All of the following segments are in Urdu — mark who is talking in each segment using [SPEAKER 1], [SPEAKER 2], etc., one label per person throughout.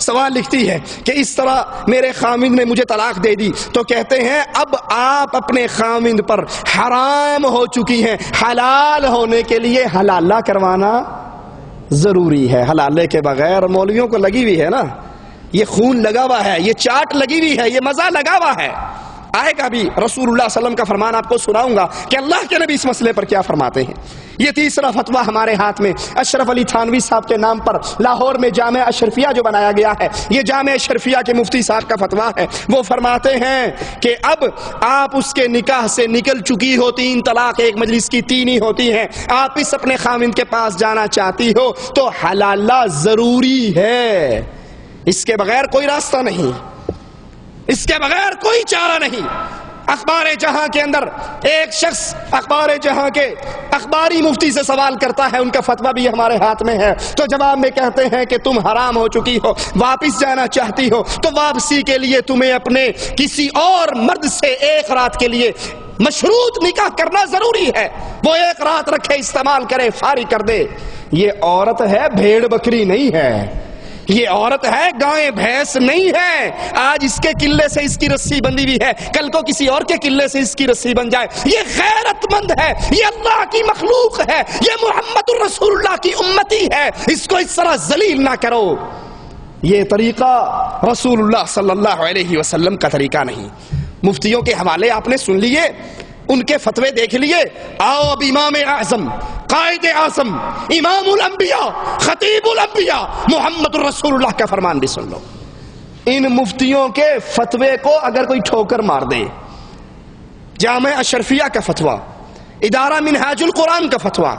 [SPEAKER 1] سوال لکھتی ہے کہ اس طرح میرے خامند نے مجھے طلاق دے دی، تو کہتے ہیں اب آپ اپنے خامند پر حرام ہو چکی ہیں، حلال ہونے کے لیے حلالہ کروانا ضروری ہے۔ حلالے کے بغیر مولویوں کو لگی ہوئی ہے نا، یہ خون لگا ہوا ہے، یہ چاٹ لگی ہوئی ہے، یہ مزہ لگا ہوا ہے۔ آئے گا بھی رسول اللہ صلی اللہ علیہ وسلم کا فرمان آپ کو سناؤں گا کہ اللہ کے نبی اس مسئلے پر کیا فرماتے ہیں۔ یہ تیسرا فتویٰ ہمارے ہاتھ میں اشرف علی تھانوی صاحب کے نام پر لاہور میں جامع اشرفیہ جو بنایا گیا ہے، یہ جامع اشرفیہ کے مفتی صاحب کا فتویٰ ہے۔ وہ فرماتے ہیں کہ اب آپ اس کے نکاح سے نکل چکی ہو، 3 طلاق ایک مجلس کی 3 ہی ہوتی ہیں، آپ اس اپنے خامند کے پاس جانا چاہتی ہو تو حلالہ ضروری ہے، اس کے بغیر کوئی راستہ نہیں، اس کے بغیر کوئی چارہ نہیں۔ اخبار جہاں کے اندر ایک شخص اخبار جہاں کے اخباری مفتی سے سوال کرتا ہے، ان کا فتویٰ بھی ہمارے ہاتھ میں ہے، تو جواب میں کہتے ہیں کہ تم حرام ہو چکی ہو، واپس جانا چاہتی ہو تو واپسی کے لیے تمہیں اپنے کسی اور مرد سے 1 رات کے لیے مشروط نکاح کرنا ضروری ہے، وہ 1 رات رکھے، استعمال کرے، فارغ کر دے۔ یہ عورت ہے، بھیڑ بکری نہیں ہے، یہ عورت ہے، گائے بھینس نہیں ہے۔ آج اس کے قلعے سے اس کی رسی بندھی ہوئی ہے، کل کو کسی اور کے قلعے سے اس کی رسی بن جائے۔ یہ غیرت مند ہے، یہ اللہ کی مخلوق ہے، یہ محمد الرسول اللہ کی امتی ہے، اس کو اس طرح ذلیل نہ کرو۔ یہ طریقہ رسول اللہ صلی اللہ علیہ وسلم کا طریقہ نہیں۔ مفتیوں کے حوالے آپ نے سن لیے، ان کے فتوے دیکھ لیے، آؤ اب امام اعظم، قائد اعظم، امام الانبیاء، خطیب الانبیاء محمد الرسول اللہ کا فرمان بھی سن لو۔ ان مفتیوں کے فتوے کو اگر کوئی ٹھوکر مار دے، جامع اشرفیہ کا فتویٰ، ادارہ منہاج القرآن کا فتویٰ،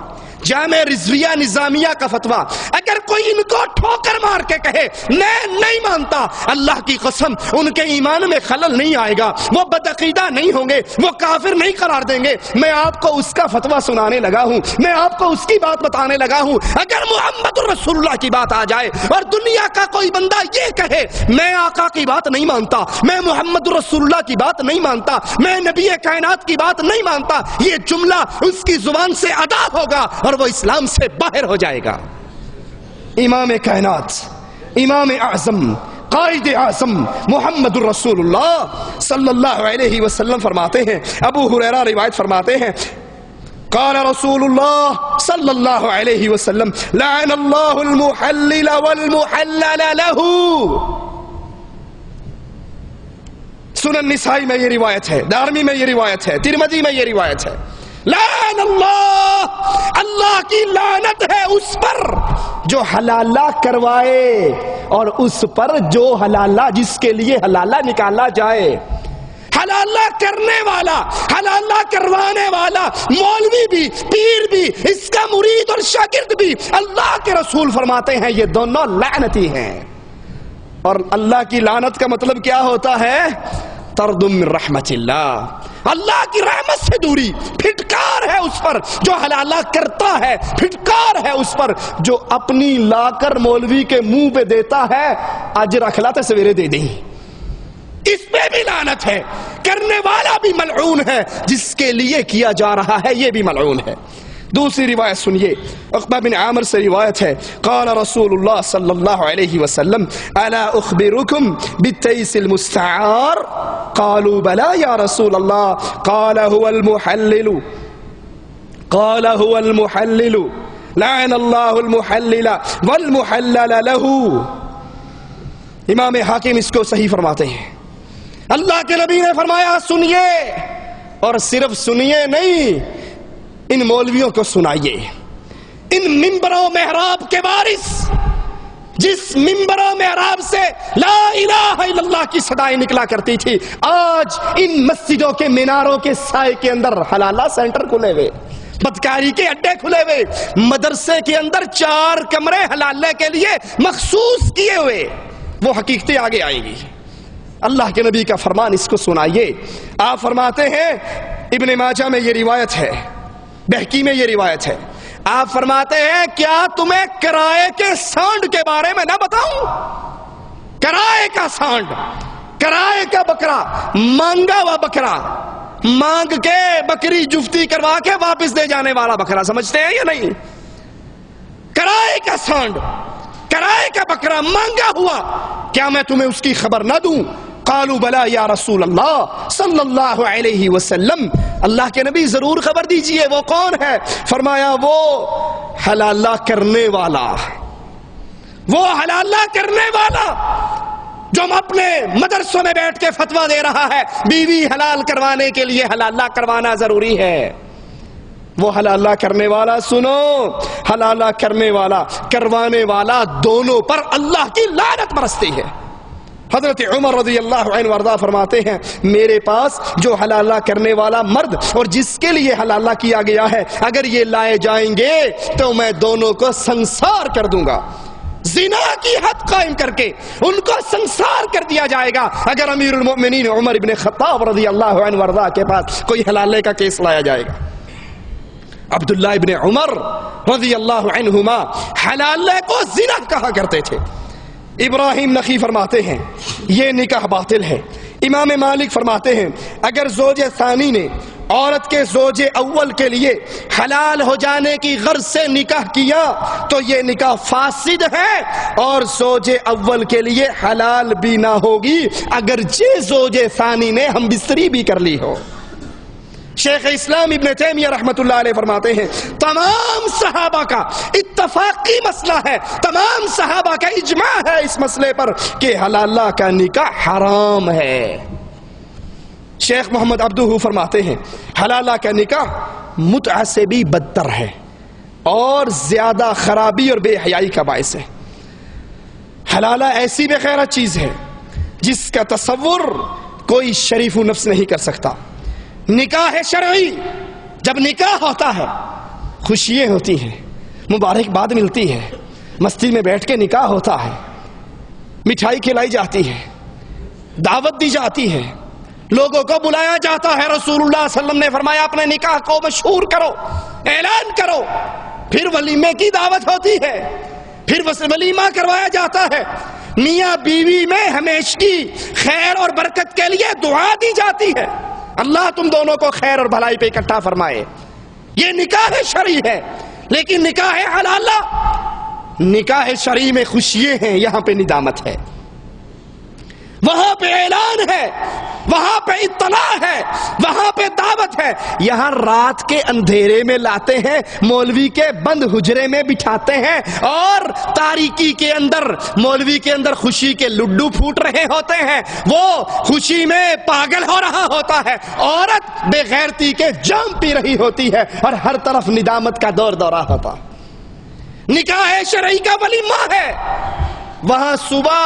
[SPEAKER 1] جامع رضویہ نظامیہ کا فتویٰ، اگر کوئی ان کو ٹھوکر مار کے کہے میں نہیں مانتا، اللہ کی قسم ان کے ایمان میں خلل نہیں آئے گا، وہ بدعقیدہ نہیں ہوں گے، وہ کافر نہیں قرار دیں گے۔ میں آپ کو اس کا فتویٰ سنانے لگا ہوں، میں آپ کو اس کی بات بتانے لگا ہوں۔ اگر محمد الرسول اللہ کی بات آ جائے اور دنیا کا کوئی بندہ یہ کہے میں آقا کی بات نہیں مانتا، میں محمد الرسول اللہ کی بات نہیں مانتا، میں نبی کائنات کی بات نہیں مانتا، یہ جملہ اس کی زبان سے ادا ہوگا اور وہ اسلام سے باہر ہو جائے گا۔ امام کائنات، امام اعظم، قائد اعظم محمد الرسول اللہ صلی اللہ علیہ وسلم فرماتے ہیں، ابو ہریرہ روایت فرماتے ہیں، قال رسول اللہ صلی اللہ علیہ وسلم لعن اللہ المحلل والمحلل له۔ سنن نسائی میں یہ روایت ہے، دارمی میں یہ روایت ہے، ترمذی میں یہ روایت ہے۔ لعن اللہ، اللہ کی لعنت ہے اس پر جو حلالہ کروائے اور اس پر جو حلالہ، جس کے لیے حلالہ نکالا جائے۔ حلالہ کرنے والا، حلالہ کروانے والا، مولوی بھی، پیر بھی، اس کا مرید اور شاگرد بھی، اللہ کے رسول فرماتے ہیں یہ دونوں لعنتی ہیں۔ اور اللہ کی لعنت کا مطلب کیا ہوتا ہے؟ طرد من رحمت اللہ، اللہ کی رحمت سے دوری، پھٹکار ہے اس پر جو حلالہ کرتا ہے، پھٹکار ہے اس پر جو اپنی لا کر مولوی کے منہ پہ دیتا ہے، اجر اخلاتے سویرے دے دیں، اس پہ بھی لعنت ہے۔ کرنے والا بھی ملعون ہے، جس کے لیے کیا جا رہا ہے یہ بھی ملعون ہے۔ دوسری روایت سنیے، عقبہ بن عامر سے روایت ہے، قال رسول اللہ صلی اللہ علیہ وسلم الا اخبرکم بالتیس المستعار؟ قالوا بلا یا رسول اللہ، قال هو المحلل، قال هو المحلل، لعن اللہ المحلل والمحلل له۔ امام حاکم اس کو صحیح فرماتے ہیں، اللہ کے نبی نے فرمایا سنیے، اور صرف سنیے نہیں، ان مولویوں کو سنائیے، ان ممبر و محراب کے وارث، جس ممبر و محراب سے لا الہ الا اللہ کی صدائیں نکلا کرتی تھی، آج ان مسجدوں کے میناروں کے سائے کے اندر حلالہ سینٹر کھلے ہوئے، بدکاری کے اڈے کھلے ہوئے، مدرسے کے اندر 4 کمرے حلالے کے لیے مخصوص کیے ہوئے، وہ حقیقتیں آگے آئیں گی۔ اللہ کے نبی کا فرمان اس کو سنائیے۔ آپ فرماتے ہیں، ابن ماجہ میں یہ روایت ہے، بہقی میں یہ روایت ہے، آپ فرماتے ہیں کیا تمہیں کرائے کے سانڈ کے بارے میں نہ بتاؤں؟ کرائے کا سانڈ، کرائے کا بکرا، مانگا ہوا بکرا، مانگ کے بکری جفتی کروا کے واپس دے جانے والا بکرا، سمجھتے ہیں یا نہیں؟ کرائے کا سانڈ، کرائے کا بکرا مانگا ہوا، کیا میں تمہیں اس کی خبر نہ دوں؟ قالوا بلا یا رسول اللہ صلی اللہ علیہ وسلم، اللہ کے نبی ضرور خبر دیجئے، وہ کون ہے؟ فرمایا وہ حلالہ کرنے والا، وہ حلالہ کرنے والا جو اپنے مدرسوں میں بیٹھ کے فتویٰ دے رہا ہے بیوی حلال کروانے کے لیے حلالہ کروانا ضروری ہے، وہ حلالہ کرنے والا، سنو، حلالہ کرنے والا کروانے والا دونوں پر اللہ کی لعنت برستی ہے۔ حضرت عمر رضی اللہ عنہ وارضہ فرماتے ہیں میرے پاس جو حلالہ کرنے والا مرد اور جس کے لیے حلالہ کیا گیا ہے اگر یہ لائے جائیں گے تو میں دونوں کو سنسار کر دوں گا، زنا کی حد قائم کر کے ان کو سنسار کر دیا جائے گا اگر امیر المؤمنین عمر ابن خطاب رضی اللہ عنہ وارضہ کے پاس کوئی حلالے کا کیس لایا جائے گا۔ عبداللہ ابن عمر رضی اللہ عنہما حلالے کو زنا کہا کرتے تھے۔ ابراہیم نخعی فرماتے ہیں یہ نکاح باطل ہے۔ امام مالک فرماتے ہیں اگر زوج ثانی نے عورت کے زوج اول کے لیے حلال ہو جانے کی غرض سے نکاح کیا تو یہ نکاح فاسد ہے اور زوج اول کے لیے حلال بھی نہ ہوگی اگرچہ زوج ثانی نے ہم بستری بھی کر لی ہو۔ شیخ اسلام ابن تیمیہ رحمت اللہ علیہ فرماتے ہیں تمام صحابہ کا اتفاقی مسئلہ ہے، تمام صحابہ کا اجماع ہے اس مسئلے پر کہ حلالہ کا نکاح حرام ہے۔ شیخ محمد عبدہ فرماتے ہیں حلالہ کا نکاح متعہ سے بھی بدتر ہے اور زیادہ خرابی اور بے حیائی کا باعث ہے۔ حلالہ ایسی بے غیرت چیز ہے جس کا تصور کوئی شریف و نفس نہیں کر سکتا۔ نکاح شرعی، جب نکاح ہوتا ہے خوشیاں ہوتی ہیں، مبارکباد ملتی ہے، مسجد میں بیٹھ کے نکاح ہوتا ہے، مٹھائی کھلائی جاتی ہے، دعوت دی جاتی ہے، لوگوں کو بلایا جاتا ہے۔ رسول اللہ صلی اللہ علیہ وسلم نے فرمایا اپنے نکاح کو مشہور کرو، اعلان کرو، پھر ولیمے کی دعوت ہوتی ہے، پھر ولیمہ کروایا جاتا ہے، میاں بیوی میں ہمیشگی خیر اور برکت کے لیے دعا دی جاتی ہے، اللہ تم دونوں کو خیر اور بھلائی پہ اکٹھا فرمائے۔ یہ نکاح شرعی ہے، لیکن نکاح حلالہ، نکاح شرعی میں خوشیاں ہیں، یہاں پہ ندامت ہے، وہاں پہ اعلان ہے، وہاں پہ اطلاع ہے، وہاں پہ دعوت ہے۔ یہاں رات کے اندھیرے میں لاتے ہیں، مولوی کے بند حجرے میں بٹھاتے ہیں اور تاریکی کے اندر مولوی کے اندر خوشی کے لڈو پھوٹ رہے ہوتے ہیں، وہ خوشی میں پاگل ہو رہا ہوتا ہے، عورت بے غیرتی کے جام پی رہی ہوتی ہے اور ہر طرف ندامت کا دور دورہ ہوتا۔ نکاح شرعی کا ولیمہ ہے، وہاں صبح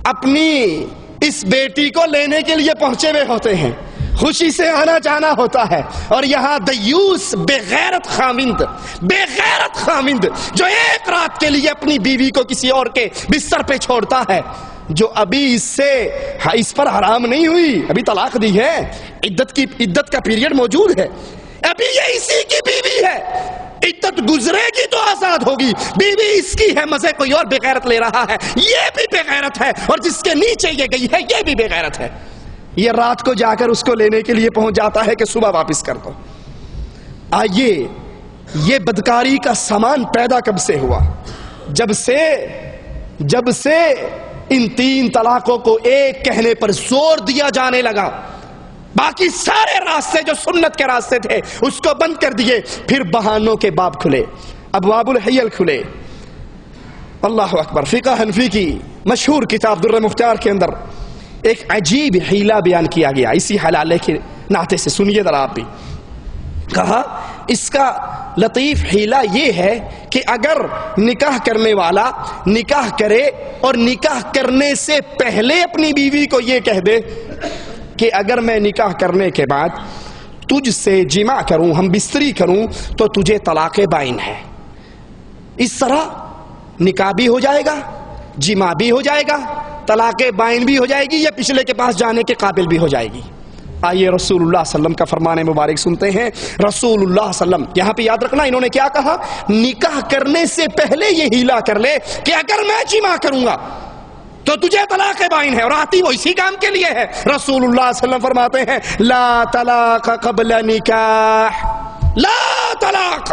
[SPEAKER 1] اپنی اس بیٹی کو لینے کے لیے پہنچے ہوئے ہوتے ہیں، خوشی سے آنا جانا ہوتا ہے، اور یہاں دیوس بے غیرت خامند جو ایک رات کے لیے اپنی بیوی کو کسی اور کے بستر پہ چھوڑتا ہے، جو ابھی اس پر حرام نہیں ہوئی، ابھی طلاق دی ہے، عدت کا پیریڈ موجود ہے، ابھی یہ اسی کی بیوی ہے، عدت گزرے گی تو آزاد ہوگی، بیوی اس کی ہے، مزے کوئی اور بے غیرت لے رہا ہے، یہ بھی بے غیرت ہے، اور جس کے نیچے یہ گئی ہے یہ بھی بے غیرت ہے۔ یہ رات کو جا کر اس کو لینے کے لیے پہنچ جاتا ہے کہ صبح واپس کر دو۔ آئیے، یہ بدکاری کا سامان پیدا کب سے ہوا؟ جب سے ان 3 طلاقوں کو ایک کہنے پر زور دیا جانے لگا، باقی سارے راستے جو سنت کے راستے تھے اس کو بند کر دیے، پھر بہانوں کے باب کھلے، ابواب الحیل کھلے۔ اللہ اکبر۔ فقہ حنفی کی مشہور کتاب در مختار کے اندر ایک عجیب حیلہ بیان کیا گیا اسی حلالے کے ناطے سے، سنیے ذرا آپ بھی۔ کہا اس کا لطیف حیلہ یہ ہے کہ اگر نکاح کرنے والا نکاح کرے اور نکاح کرنے سے پہلے اپنی بیوی کو یہ کہہ دے کہ اگر میں نکاح کرنے کے بعد تجھ سے جماع کروں، ہم بستری کروں، تو تجھے طلاق بائن ہے، اس طرح نکاح بھی ہو جائے گا، جماع بھی ہو جائے گا، طلاق بائن بھی ہو جائے گی، یا پچھلے کے پاس جانے کے قابل بھی ہو جائے گی۔ آئیے رسول اللہ صلی اللہ علیہ وسلم کا فرمان مبارک سنتے ہیں۔ رسول اللہ صلی اللہ علیہ وسلم، یہاں پہ یاد رکھنا انہوں نے کیا کہا، نکاح کرنے سے پہلے یہ ہیلا کر لے کہ اگر میں جماع کروں گا تو تجھے طلاق بائن ہے، اور آتی وہ اسی کام کے لیے ہے۔ رسول اللہ صلی اللہ علیہ وسلم فرماتے ہیں لا طلاق قبل نکاح، لا طلاق